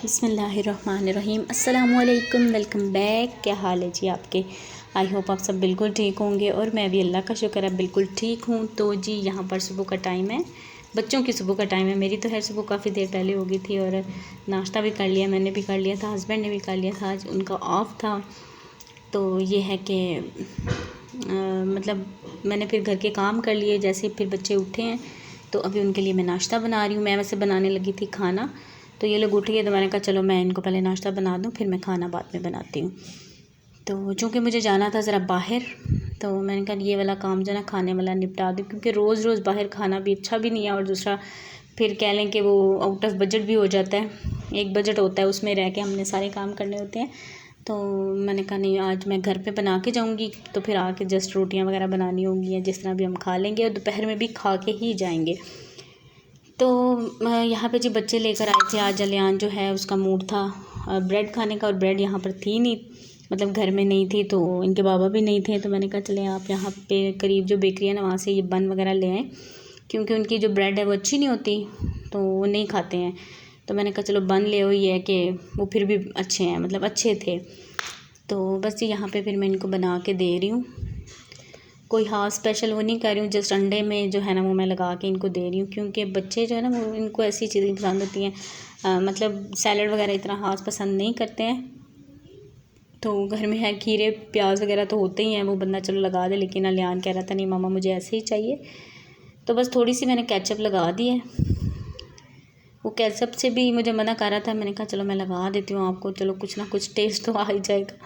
बिस्मिल्लाहिर्रहमानिर्रहीम अस्सलामुअलैकुम। Welcome back. क्या हाल है जी आपके? आई होप आप सब बिल्कुल ठीक होंगे और मैं भी अल्लाह का शुक्र है बिल्कुल ठीक हूँ। तो जी यहाँ पर सुबह का टाइम है, बच्चों की सुबह का टाइम है। मेरी तो खैर सुबह काफ़ी देर पहले हो गई थी और नाश्ता भी कर लिया, मैंने भी कर लिया था, हस्बैंड ने भी कर लिया था, आज उनका ऑफ था। तो ये है कि मतलब मैंने फिर घर के काम कर लिए, जैसे फिर बच्चे उठे हैं तो अभी उनके लिए मैं नाश्ता बना रही हूँ। मैं वैसे बनाने लगी थी खाना, तो ये लोग उठ गए तो मैंने कहा चलो मैं इनको पहले नाश्ता बना दूँ, फिर मैं खाना बाद में बनाती हूँ। तो चूँकि मुझे जाना था ज़रा बाहर, तो मैंने कहा ये वाला काम जो है ना खाने वाला निपटा दूँ, क्योंकि रोज़ रोज़ बाहर खाना भी अच्छा भी नहीं है और दूसरा फिर कह लें कि वो आउट ऑफ बजट भी हो जाता है। एक बजट होता है, उसमें रह के हमने सारे काम करने होते हैं। तो मैंने कहा नहीं, आज मैं घर पे बना के जाऊंगी, तो फिर आके जस्ट रोटियां वगैरह बनानी होंगी या जिस तरह भी हम खा लेंगे, और दोपहर में भी खा के ही जाएंगे। तो यहाँ पे जी बच्चे लेकर आए थे आज। अलियान जो है उसका मूड था ब्रेड खाने का, और ब्रेड यहाँ पर थी नहीं, मतलब घर में नहीं थी, तो इनके बाबा भी नहीं थे। तो मैंने कहा चले आप यहाँ पे करीब जो बेकरी है ना वहाँ से ये बन वगैरह ले आएँ, क्योंकि उनकी जो ब्रेड है वो अच्छी नहीं होती, तो वो नहीं खाते हैं। तो मैंने कहा चलो बन ले, ये है कि वो फिर भी अच्छे हैं, मतलब अच्छे थे। तो बस यहाँ पे फिर मैं इनको बना के दे रही हूँ। कोई ख़ास स्पेशल वो नहीं कर रही हूँ, जस्ट अंडे में जो है ना वो मैं लगा के इनको दे रही हूँ, क्योंकि बच्चे जो है ना वो इनको ऐसी चीज़ें पसंद होती हैं, मतलब सैलड वगैरह इतना ख़ास पसंद नहीं करते हैं। तो घर में है खीरे प्याज वगैरह तो होते ही हैं, वो बंदा चलो लगा दे, लेकिन अलियान कह रहा था नहीं मामा मुझे ऐसे ही चाहिए। तो बस थोड़ी सी मैंने केचप लगा दी है, वो केचप से भी मुझे मना कर रहा था, मैंने कहा चलो मैं लगा देती हूँ आपको, चलो कुछ ना कुछ टेस्ट तो आ ही जाएगा।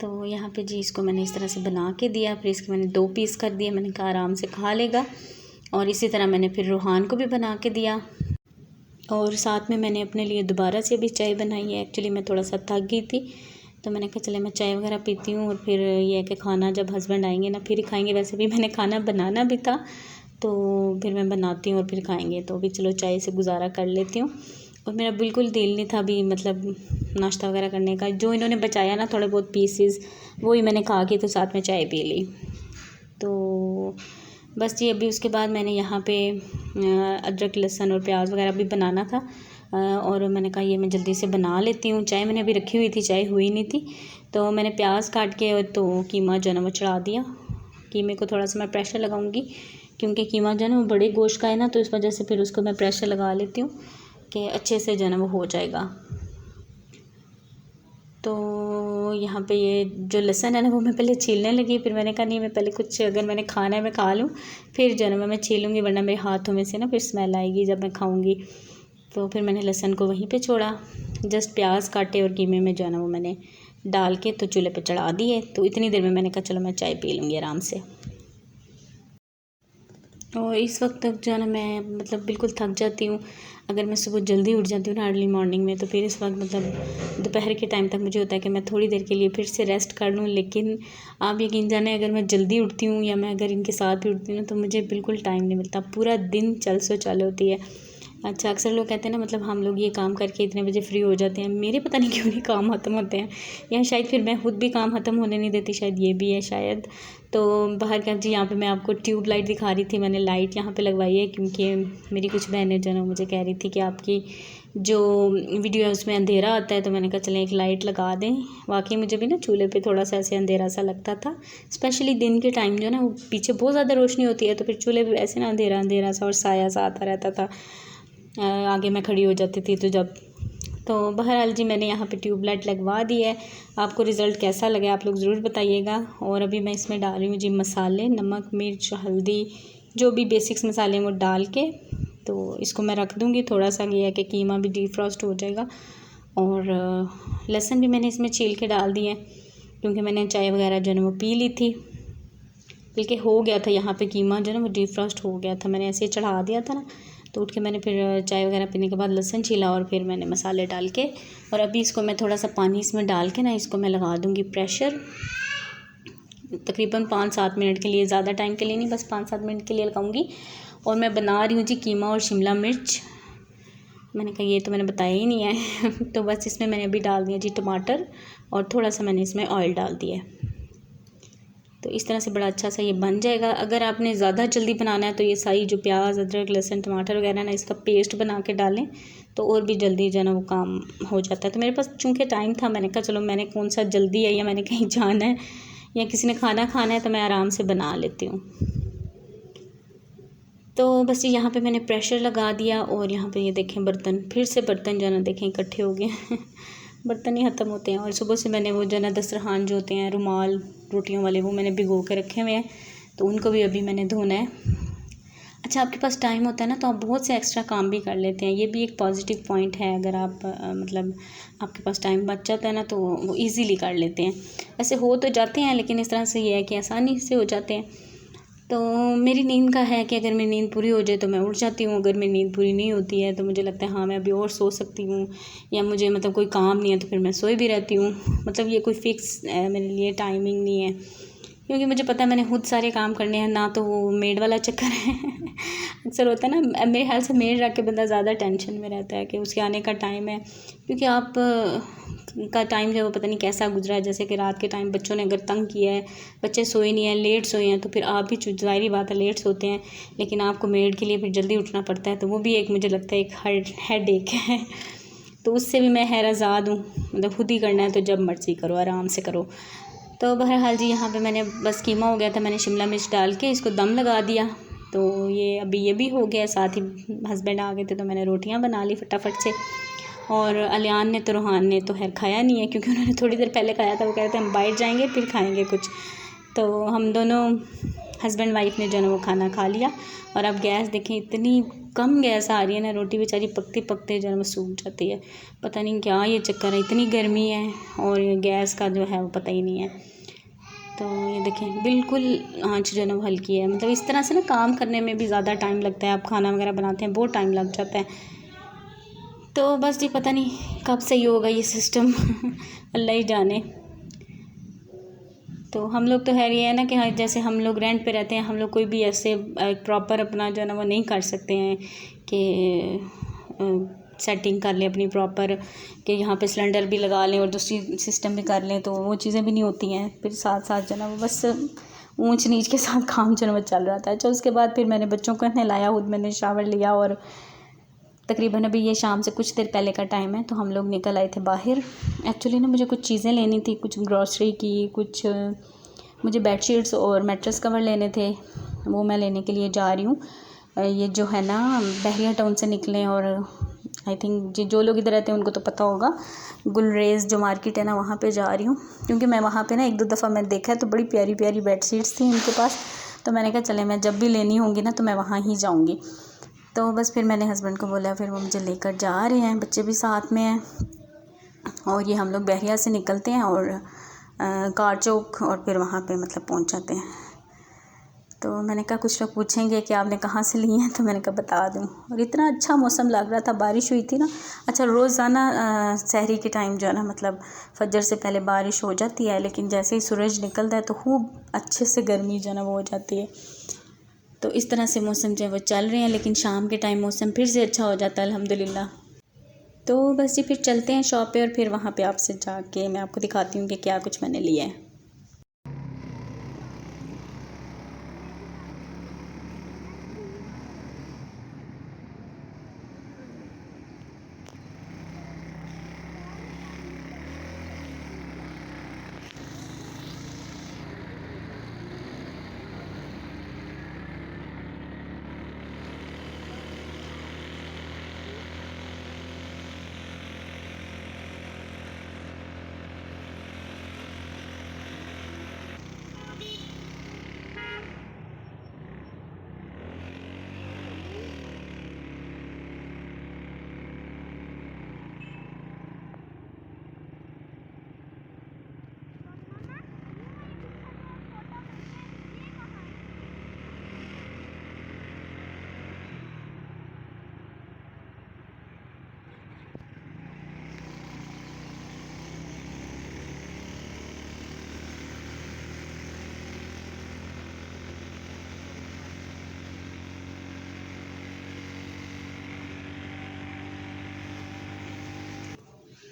तो यहाँ पे जी इसको मैंने इस तरह से बना के दिया, फिर इसके मैंने 2 पीस कर दिए, मैंने कहा आराम से खा लेगा। और इसी तरह मैंने फिर रूहान को भी बना के दिया, और साथ में मैंने अपने लिए दोबारा से भी चाय बनाई है। एक्चुअली मैं थोड़ा सा थक गई थी, तो मैंने कहा चले मैं चाय वगैरह पीती हूँ, और फिर ये है कि खाना जब हस्बैंड आएंगे ना फिर ही खाएंगे। वैसे भी मैंने खाना बनाना भी था, तो फिर मैं बनाती हूँ और फिर खाएंगे, तो अभी चलो चाय से गुजारा कर लेती हूँ। और मेरा बिल्कुल दिल नहीं था अभी मतलब नाश्ता वगैरह करने का। जो इन्होंने बचाया ना थोड़े बहुत पीसेस, वो ही मैंने खा के तो साथ में चाय पी ली। तो बस जी अभी उसके बाद मैंने यहाँ पे अदरक लहसुन और प्याज वगैरह भी बनाना था, और मैंने कहा ये मैं जल्दी से बना लेती हूँ। चाय मैंने अभी रखी हुई थी, चाय हुई नहीं थी, तो मैंने प्याज काट के तो कीमा जो है ना वो चढ़ा दिया। कीमे को थोड़ा सा मैं प्रेशर लगाऊंगी, क्योंकि कीमा जो है ना वो बड़े गोश्त का है ना, तो इस वजह से फिर उसको मैं प्रेशर लगा लेती हूँ कि अच्छे से जो है ना वो हो जाएगा। तो यहाँ पे ये जो लहसुन है ना वो मैं पहले छीलने लगी, फिर मैंने कहा नहीं मैं पहले कुछ अगर मैंने खाना है मैं खा लूँ, फिर जो है ना मैं छीलूँगी, वरना मेरे हाथों में से ना फिर स्मेल आएगी जब मैं खाऊँगी। तो फिर मैंने लहसुन को वहीं पे छोड़ा, जस्ट प्याज काटे और कीमे में जो है ना वो मैंने डाल के तो चूल्हे पे चढ़ा दिए। तो इतनी देर में मैंने कहा चलो मैं चाय पी लूँगी आराम से। और इस वक्त तक जो है ना मैं मतलब बिल्कुल थक जाती हूँ। अगर मैं सुबह जल्दी उठ जाती हूँ ना अर्ली मॉर्निंग में, तो फिर इस वक्त मतलब दोपहर के टाइम तक मुझे होता है कि मैं थोड़ी देर के लिए फिर से रेस्ट कर लूँ। लेकिन आप यकीन जाने अगर मैं जल्दी उठती हूँ या मैं अगर इनके साथ भी उठती हूँ तो मुझे बिल्कुल टाइम नहीं मिलता, पूरा दिन चल सो चल होती है। अच्छा, अक्सर लोग कहते हैं ना मतलब हम लोग ये काम करके इतने बजे फ्री हो जाते हैं, मेरे पता नहीं क्यों नहीं काम ख़त्म होते हैं, या शायद फिर मैं खुद भी काम ख़त्म होने नहीं देती, शायद ये भी है शायद। तो बाहर का जी यहाँ पे मैं आपको ट्यूब लाइट दिखा रही थी, मैंने लाइट यहाँ पे लगवाई है, क्योंकि मेरी कुछ बहनें जो है मुझे कह रही थी कि आपकी जो वीडियो है उसमें अंधेरा आता है, तो मैंने कहा चलें एक लाइट लगा दें। वाकई मुझे भी ना चूल्हे पे थोड़ा सा ऐसे अंधेरा सा लगता था, स्पेशली दिन के टाइम जो है ना वो पीछे बहुत ज़्यादा रोशनी होती है, तो फिर चूल्हे पे ऐसे ना अंधेरा अंधेरा सा और साया सा आता रहता था, आगे मैं खड़ी हो जाती थी तो जब। तो बहरहाल जी मैंने यहाँ पे ट्यूब लाइट लगवा दी है। आपको रिज़ल्ट कैसा लगा आप लोग ज़रूर बताइएगा। और अभी मैं इसमें डाल रही हूँ जी मसाले, नमक मिर्च हल्दी, जो भी बेसिक्स मसाले हैं वो डाल के तो इसको मैं रख दूँगी। थोड़ा सा ये है कि कीमा भी डीफ्रॉस्ट हो जाएगा, और लहसुन भी मैंने इसमें छील के डाल दिए, क्योंकि मैंने चाय वगैरह जो है वो पी ली थी, बल्कि हो गया था यहाँ पे कीमा जो है ना वो डीफ्रॉस्ट हो गया था, मैंने ऐसे ही चढ़ा दिया था ना, तो उठ के मैंने फिर चाय वगैरह पीने के बाद लहसुन छीला और फिर मैंने मसाले डाल के, और अभी इसको मैं थोड़ा सा पानी इसमें डाल के ना इसको मैं लगा दूँगी प्रेशर, तकरीबन 5-7 मिनट के लिए, ज़्यादा टाइम के लिए नहीं, बस 5-7 मिनट के लिए लगाऊंगी। और मैं बना रही हूँ जी कीमा और शिमला मिर्च, मैंने कहा ये तो मैंने बताया ही नहीं है तो बस इसमें मैंने अभी डाल दिया जी टमाटर, और थोड़ा सा मैंने इसमें ऑयल डाल दिया है। तो इस तरह से बड़ा अच्छा सा ये बन जाएगा। अगर आपने ज़्यादा जल्दी बनाना है तो ये सारी जो प्याज, अदरक, लहसुन, टमाटर वगैरह ना, इसका पेस्ट बना के डालें तो और भी जल्दी जो है ना वो काम हो जाता है। तो मेरे पास चूँकि टाइम था, मैंने कहा चलो, मैंने कौन सा जल्दी है या मैंने कहीं जाना है या किसी ने खाना खाना है, तो मैं आराम से बना लेती हूँ। तो बस यहाँ पे मैंने प्रेशर लगा दिया और यहाँ पे ये देखें बर्तन, फिर से बर्तन जो है ना देखें इकट्ठे हो गए बर्तन ही ख़त्म होते हैं। और सुबह से मैंने वो जो है ना दस्तरखान जो होते हैं रुमाल रोटियों वाले, वो मैंने भिगो के रखे हुए हैं, तो उनको भी अभी मैंने धोना है। अच्छा, आपके पास टाइम होता है ना तो आप बहुत से एक्स्ट्रा काम भी कर लेते हैं, ये भी एक पॉजिटिव पॉइंट है। अगर आप मतलब आपके पास टाइम बच जाता है ना तो वो ईज़िली कर लेते हैं। वैसे हो तो जाते हैं लेकिन इस तरह से ये है कि आसानी से हो जाते हैं। तो मेरी नींद का है कि अगर मेरी नींद पूरी हो जाए तो मैं उठ जाती हूँ, अगर मेरी नींद पूरी नहीं होती है तो मुझे लगता है हाँ मैं अभी और सो सकती हूँ, या मुझे मतलब कोई काम नहीं है तो फिर मैं सोई भी रहती हूँ। मतलब ये कोई फ़िक्स मेरे लिए टाइमिंग नहीं है, क्योंकि मुझे पता है मैंने खुद सारे काम करने हैं, ना तो वो मेड वाला चक्कर है अक्सर होता है ना, मेरे ख्याल से मेड रख के बंदा ज़्यादा टेंशन में रहता है कि उसके आने का टाइम है, क्योंकि आप का टाइम जो है वो पता नहीं कैसा गुजरा है। जैसे कि रात के टाइम बच्चों ने अगर तंग किया है, बच्चे सोए नहीं हैं, लेट सोए हैं, तो फिर आप भी ज़ाहिर बात है लेट सोते हैं, लेकिन आपको मेड के लिए फिर जल्दी उठना पड़ता है, तो वो भी एक मुझे लगता है एक हेडेक है। तो उससे भी मैं हैराजाद हूँ, मतलब खुद ही करना है तो जब मर्ज़ी करो, आराम से करो। तो बहरहाल जी यहाँ पे मैंने बस कीमा हो गया था, मैंने शिमला मिर्च डाल के इसको दम लगा दिया। तो ये अभी ये भी हो गया, साथ ही हस्बैंड आ गए थे तो मैंने रोटियाँ बना ली फटाफट से। और अलियान ने तो रूहान ने तो खैर खाया नहीं है, क्योंकि उन्होंने थोड़ी देर पहले खाया था, वो कह रहे थे हम बाहर जाएंगे फिर खाएंगे कुछ। तो हम दोनों हस्बैंड वाइफ ने जो है वो खाना खा लिया। और अब गैस देखें, इतनी कम गैस आ रही है ना, रोटी बेचारी पकते पकते जो है वो सूख जाती है। पता नहीं क्या ये चक्कर है, इतनी गर्मी है और ये गैस का जो है वो पता ही नहीं है। तो ये देखें बिल्कुल आँच जो है ना वो हल्की है। मतलब इस तरह से ना काम करने में भी ज़्यादा टाइम लगता है, आप खाना वगैरह बनाते हैं बहुत टाइम लग जाता है। तो बस जी पता नहीं कब सही होगा ये सिस्टम अल्लाह ही जाने। तो हम लोग तो है ये है ना कि हाँ, जैसे हम लोग रेंट पे रहते हैं, हम लोग कोई भी ऐसे प्रॉपर अपना जो है ना वो नहीं कर सकते हैं कि सेटिंग कर लें अपनी प्रॉपर, कि यहाँ पे सिलेंडर भी लगा लें और दूसरी सिस्टम भी कर लें, तो वो चीज़ें भी नहीं होती हैं। फिर साथ साथ जो है ना वो बस ऊंच नीच के साथ काम जो है वो चल रहा था। अच्छा, उसके बाद फिर मैंने बच्चों को नहलाया, खुद मैंने शावर लिया, और तकरीबन अभी ये शाम से कुछ देर पहले का टाइम है, तो हम लोग निकल आए थे बाहर। एक्चुअली ना मुझे कुछ चीज़ें लेनी थी, कुछ ग्रॉसरी की, कुछ मुझे बेडशीट्स और मैट्रेस कवर लेने थे, वो मैं लेने के लिए जा रही हूँ। ये जो है ना बहरिया टाउन से निकले, और आई थिंक जो लोग इधर रहते हैं उनको तो पता होगा, गुलरेज जो मार्केट है ना वहाँ पे जा रही हूँ, क्योंकि मैं वहाँ पे ना एक दो दफ़ा मैं देखा है तो बड़ी प्यारी प्यारी बेडशीट्स थी उनके पास। तो मैंने कहा चले, मैं जब भी लेनी होंगी ना तो मैं वहाँ ही जाऊँगी। तो बस फिर मैंने हस्बैंड को बोला, फिर वो मुझे लेकर जा रहे हैं, बच्चे भी साथ में हैं। और ये हम लोग बहरिया से निकलते हैं और कार चौक, और फिर वहाँ पे मतलब पहुँच जाते हैं। तो मैंने कहा कुछ लोग पूछेंगे कि आपने कहाँ से ली हैं, तो मैंने कहा बता दूँ। और इतना अच्छा मौसम लग रहा था, बारिश हुई थी ना। अच्छा, रोज़ाना सहरी के टाइम जो है ना मतलब फजर से पहले बारिश हो जाती है, लेकिन जैसे ही सूरज निकलता है तो खूब अच्छे से गर्मी जो है ना वो हो जाती है। तो इस तरह से मौसम जो है वो चल रहे हैं, लेकिन शाम के टाइम मौसम फिर से अच्छा हो जाता है अल्हम्दुलिल्लाह। तो बस जी फिर चलते हैं शॉप पे, और फिर वहाँ पे आपसे जाके मैं आपको दिखाती हूँ कि क्या कुछ मैंने लिया है।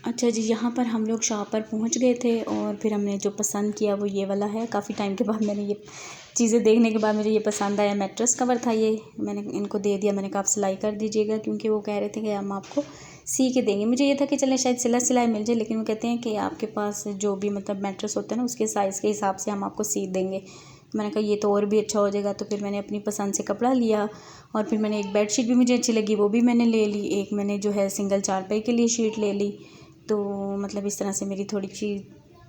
अच्छा जी, यहाँ पर हम लोग शॉप पर पहुँच गए थे और फिर हमने जो पसंद किया वो ये वाला है। काफ़ी टाइम के बाद मैंने ये चीज़ें देखने के बाद मुझे ये पसंद आया। मैट्रेस कवर था ये, मैंने इनको दे दिया। मैंने कहा आप सिलाई कर दीजिएगा, क्योंकि वो कह रहे थे कि हम आपको सी के देंगे। मुझे ये था कि चलें शायद सिलाई मिल जाए, लेकिन वो कहते हैं कि आपके पास जो भी मतलब मैट्रेस होता है ना, उसके साइज़ के हिसाब से हम आपको सी देंगे। मैंने कहा ये तो और भी अच्छा हो जाएगा। तो फिर मैंने अपनी पसंद से कपड़ा लिया और फिर मैंने एक बेडशीट भी मुझे अच्छी लगी, वो भी मैंने ले ली। एक मैंने जो है सिंगल चारपाई के लिए शीट ले ली। तो मतलब इस तरह से मेरी थोड़ी सी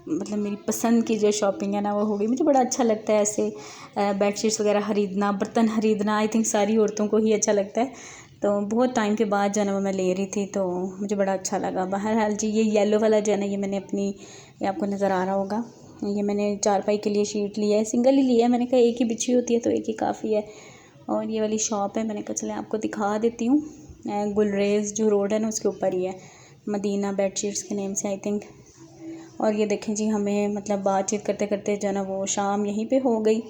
मतलब मेरी पसंद की जो शॉपिंग है ना वो हो गई। मुझे बड़ा अच्छा लगता है ऐसे बेडशीट्स वगैरह ख़रीदना, बर्तन ख़रीदना। आई थिंक सारी औरतों को ही अच्छा लगता है। तो बहुत टाइम के बाद जो है ना वो मैं ले रही थी, तो मुझे बड़ा अच्छा लगा। बहरहाल जी, ये येलो वाला जो है ना, ये मैंने अपनी, ये आपको नज़र आ रहा होगा, ये मैंने चारपाई के लिए शीट लिया है। सिंगल ही लिया है, मैंने कहा एक ही बिछी होती है तो एक ही काफ़ी है। और ये वाली शॉप है, मैंने कहा चले आपको दिखा देती हूँ। गुलरेज जो रोड है ना उसके ऊपर ही है, मदीना बेडशीट्स के नेम से आई थिंक। और ये देखें जी, हमें मतलब बातचीत करते करते जो है ना वो शाम यहीं पे हो गई।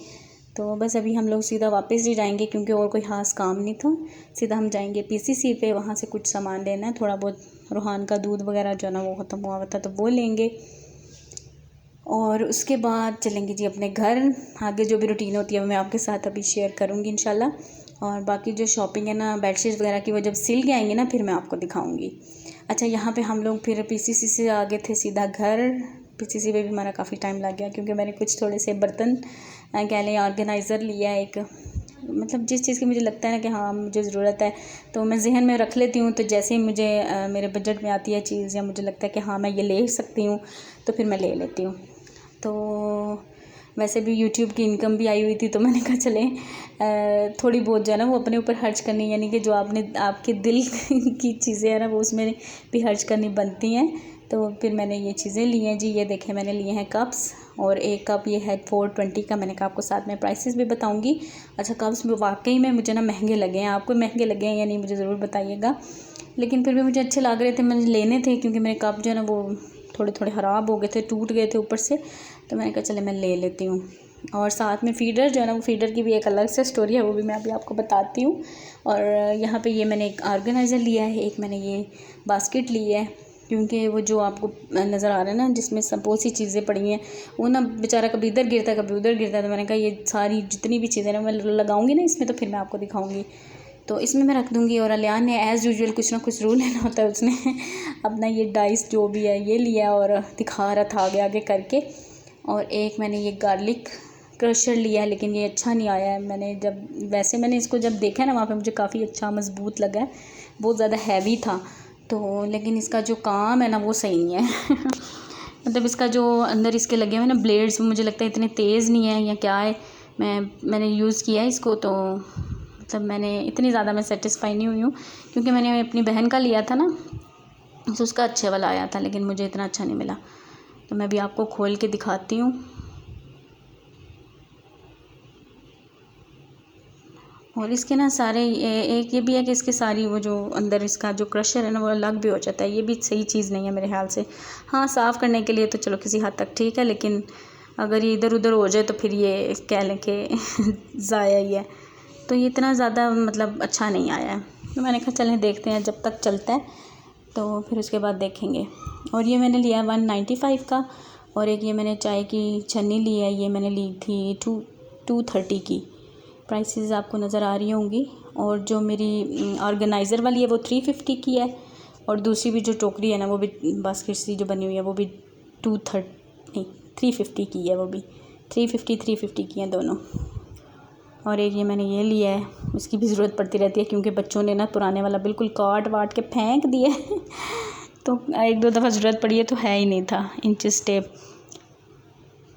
तो बस अभी हम लोग सीधा वापस ही जाएंगे, क्योंकि और कोई ख़ास काम नहीं था। सीधा हम जाएंगे पीसीसी पे, वहाँ से कुछ सामान लेना है, थोड़ा बहुत रूहान का दूध वगैरह जो है ना वो ख़त्म हुआ था तो वो लेंगे। और उसके बाद चलेंगे जी अपने घर। आगे जो भी रूटीन होती है मैं आपके साथ अभी शेयर करूँगी इंशाल्लाह। और बाकी जो शॉपिंग है ना बेडशीट वगैरह की, वो जब सिल के आएंगे ना फिर मैं आपको दिखाऊँगी। अच्छा, यहाँ पे हम लोग फिर पीसीसी से आगे थे सीधा घर। पीसीसी पे भी हमारा काफ़ी टाइम लग गया, क्योंकि मैंने कुछ थोड़े से बर्तन कह लें ऑर्गेनाइज़र लिया है एक। मतलब जिस चीज़ की मुझे लगता है ना कि हाँ मुझे ज़रूरत है तो मैं जहन में रख लेती हूँ। तो जैसे ही मुझे मेरे बजट में आती है चीज़, या मुझे लगता है कि हाँ मैं ये ले सकती हूँ, तो फिर मैं ले लेती हूँ। तो वैसे भी यूट्यूब की इनकम भी आई हुई थी, तो मैंने कहा चलें थोड़ी बहुत जो है ना वो अपने ऊपर खर्च करनी, यानी कि जो आपके दिल की चीज़ें हैं ना वो उसमें भी खर्च करनी बनती हैं। तो फिर मैंने ये चीज़ें ली हैं जी। ये देखें, मैंने लिए हैं कप्स, और एक कप ये है 420 का। मैंने कहा आपको साथ में प्राइसेस भी बताऊंगी। अच्छा, कप्स वाकई में मुझे ना महंगे लगे हैं। आपको महंगे लगे हैं या नहीं मुझे ज़रूर बताइएगा, लेकिन फिर भी मुझे अच्छे लग रहे थे, मैंने लेने थे, क्योंकि मेरे कप जो है ना वो थोड़े थोड़े ख़राब हो गए थे, टूट गए थे ऊपर से। तो मैंने कहा चले मैं ले लेती हूँ। और साथ में फ़ीडर जो है ना, वो फ़ीडर की भी एक अलग से स्टोरी है, वो भी मैं अभी आपको बताती हूँ। और यहाँ पे ये मैंने एक ऑर्गेनाइज़र लिया है, एक मैंने ये बास्केट ली है, क्योंकि वो जो आपको नज़र आ रहा है ना जिसमें सब बहुत सी चीज़ें पड़ी हैं, वो ना बेचारा कभी इधर गिरता है कभी उधर गिरता है। तो मैंने कहा ये सारी जितनी भी चीज़ें ना मैं लगाऊंगी ना इसमें, तो फिर मैं आपको दिखाऊंगी। तो इसमें मैं रख दूँगी। और अलियान ने एज़ यूजुअल कुछ ना कुछ रूल लेना होता है, उसने अपना ये डाइस जो भी है ये लिया और दिखा रहा था आगे आगे करके। और एक मैंने ये गार्लिक क्रशर लिया है, लेकिन ये अच्छा नहीं आया है। मैंने इसको जब देखा ना वहाँ पे मुझे काफ़ी अच्छा मज़बूत लगा है, बहुत ज़्यादा हैवी था। तो लेकिन इसका जो काम है ना वो सही नहीं है मतलब इसका जो अंदर इसके लगे हुए ना ब्लेड्स, मुझे लगता है इतने तेज़ नहीं है या क्या है। मैंने यूज़ किया है इसको, तो मतलब मैंने इतनी ज़्यादा मैं सेटिस्फाई नहीं हुई हूँ, क्योंकि मैंने अपनी बहन का लिया था ना तो उसका अच्छे वाला आया था, लेकिन मुझे इतना अच्छा नहीं मिला। तो मैं भी आपको खोल के दिखाती हूँ। और इसके ना सारे एक ये भी है कि इसके सारी वो जो अंदर इसका जो क्रशर है ना वो अलग भी हो जाता है। ये भी सही चीज़ नहीं है मेरे ख्याल से। हाँ, साफ़ करने के लिए तो चलो किसी हद तक ठीक है, लेकिन अगर ये इधर उधर हो जाए तो फिर ये कह लें कि ज़ाया ही है। तो ये इतना ज़्यादा मतलब अच्छा नहीं आया है। तो मैंने कहा चलें देखते हैं, जब तक चलता है तो फिर उसके बाद देखेंगे। और ये मैंने लिया 195 का। और एक ये मैंने चाय की छन्नी ली है, ये मैंने ली थी 230 की। प्राइसेस आपको नज़र आ रही होंगी। और जो मेरी ऑर्गेनाइज़र वाली है वो 350 की है। और दूसरी भी जो टोकरी है ना वो भी बास्केट सी जो बनी हुई है वो भी 350 की है। वो भी 350 की हैं दोनों। और एक ये मैंने ये लिया है, इसकी भी ज़रूरत पड़ती रहती है, क्योंकि बच्चों ने ना पुराने वाला बिल्कुल काट वाट के फेंक दिया तो एक दो दफ़ा ज़रूरत पड़ी है, तो है ही नहीं था इंचेस टेप।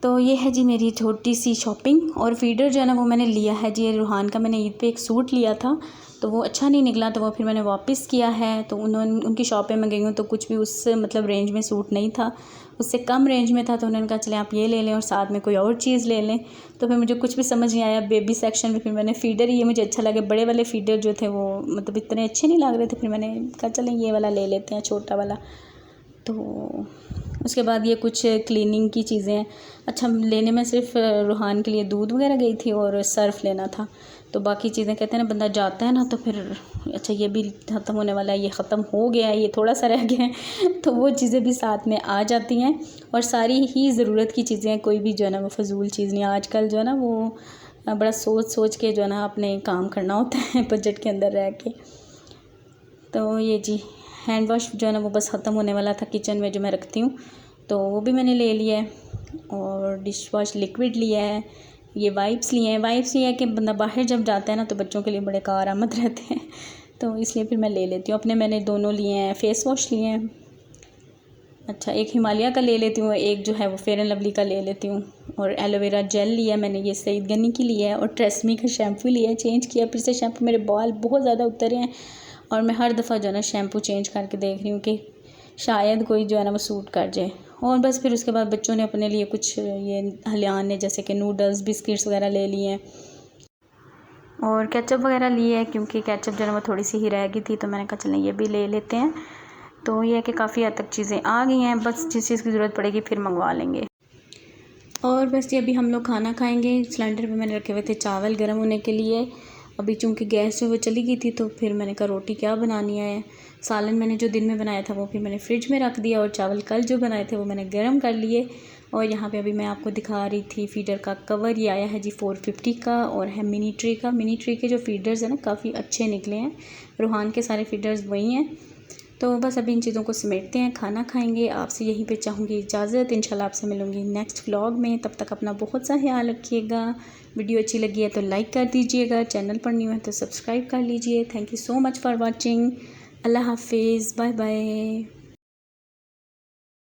तो ये है जी मेरी छोटी सी शॉपिंग। और फीडर जो है ना वो मैंने लिया है जी रूहान का। मैंने ईद पे एक सूट लिया था तो वो अच्छा नहीं निकला, तो वो फिर मैंने वापस किया है। तो उनकी शॉप पे मैं गई हूँ तो कुछ भी उस मतलब रेंज में सूट नहीं था, उससे कम रेंज में था। तो उन्होंने कहा चले आप ये ले लें और साथ में कोई और चीज़ ले लें। तो फिर मुझे कुछ भी समझ नहीं आया बेबी सेक्शन में। फिर मैंने फ़ीडर, ये मुझे अच्छा लगे, बड़े वाले फ़ीडर जो थे वो मतलब इतने अच्छे नहीं लग रहे थे। फिर मैंने कहा चलें ये वाला ले लेते हैं, छोटा वाला। तो उसके बाद ये कुछ क्लीनिंग की चीज़ें हैं। अच्छा, लेने में सिर्फ रूहान के लिए दूध वगैरह गई थी और सर्फ़ लेना था, तो बाकी चीज़ें कहते हैं ना बंदा जाता है ना तो फिर अच्छा ये भी ख़त्म होने वाला है, ये ख़त्म हो गया है, ये थोड़ा सा रह गया है तो वो चीज़ें भी साथ में आ जाती हैं। और सारी ही ज़रूरत की चीज़ें हैं, कोई भी जो है ना वो फ़जूल चीज़ नहीं। आजकल जो है ना वो बड़ा सोच के जो है ना अपने काम करना होता है बजट के अंदर रह के। तो ये जी हैंड वॉश जो है ना वो बस ख़त्म होने वाला था किचन में जो मैं रखती हूँ, तो वो भी मैंने ले लिया है। और डिश वॉश लिक्विड लिया है, ये वाइप्स लिए हैं। वाइप्स ये है कि बंदा बाहर जब जाता है ना तो बच्चों के लिए बड़े कारआमद रहते हैं, तो इसलिए फिर मैं ले लेती हूँ। अपने मैंने दोनों लिए हैं। फेस वॉश लिए हैं, अच्छा एक हिमालय का ले लेती हूँ, एक जो है वो फेयर एंड लवली का ले लेती हूँ। और एलोवेरा जेल लिया मैंने, ये सईद गनी की लिया है। और ट्रेसमी का शैम्पू लिया है, चेंज किया फिर से शैम्पू। मेरे बाल बहुत ज़्यादा उतरे हैं और मैं हर दफ़ा जो है ना शैम्पू चेंज करके देख रही हूँ कि शायद कोई जो है ना वो सूट कर जाए। और बस फिर उसके बाद बच्चों ने अपने लिए कुछ ये हलियान ने जैसे कि नूडल्स बिस्किट्स वगैरह ले लिए हैं और केचप वगैरह लिए है, क्योंकि केचप जो है वो थोड़ी सी ही रह गई थी, तो मैंने कहा चलें ये भी ले लेते हैं। तो ये है कि काफ़ी हद तक चीज़ें आ गई हैं, बस जिस चीज़ की ज़रूरत पड़ेगी फिर मंगवा लेंगे। और बस ये अभी हम लोग खाना खाएंगे। सिलेंडर पे मैंने रखे हुए थे चावल गर्म होने के लिए। अभी चूँकि गैस जो वो चली गई थी तो फिर मैंने कहा रोटी क्या बनानी है। सालन मैंने जो दिन में बनाया था वो फिर मैंने फ्रिज में रख दिया और चावल कल जो बनाए थे वो मैंने गर्म कर लिए। और यहाँ पे अभी मैं आपको दिखा रही थी फीडर का कवर। ये आया है जी 450 का और है मिनी ट्री का। मिनी ट्री के जो फीडर्स हैं ना काफ़ी अच्छे निकले हैं। रूहान के सारे फीडर्स वही हैं। तो बस अभी इन चीज़ों को समेटते हैं, खाना खाएंगे। आपसे यहीं पे चाहूँगी इजाज़त। इंशाल्लाह आपसे मिलूँगी नेक्स्ट व्लॉग में। तब तक अपना बहुत सा ख्याल रखिएगा। वीडियो अच्छी लगी है तो लाइक कर दीजिएगा, चैनल पर न्यू है तो सब्सक्राइब कर लीजिए। Thank you so much for watching. Allah हाफिज़, बाय बाय।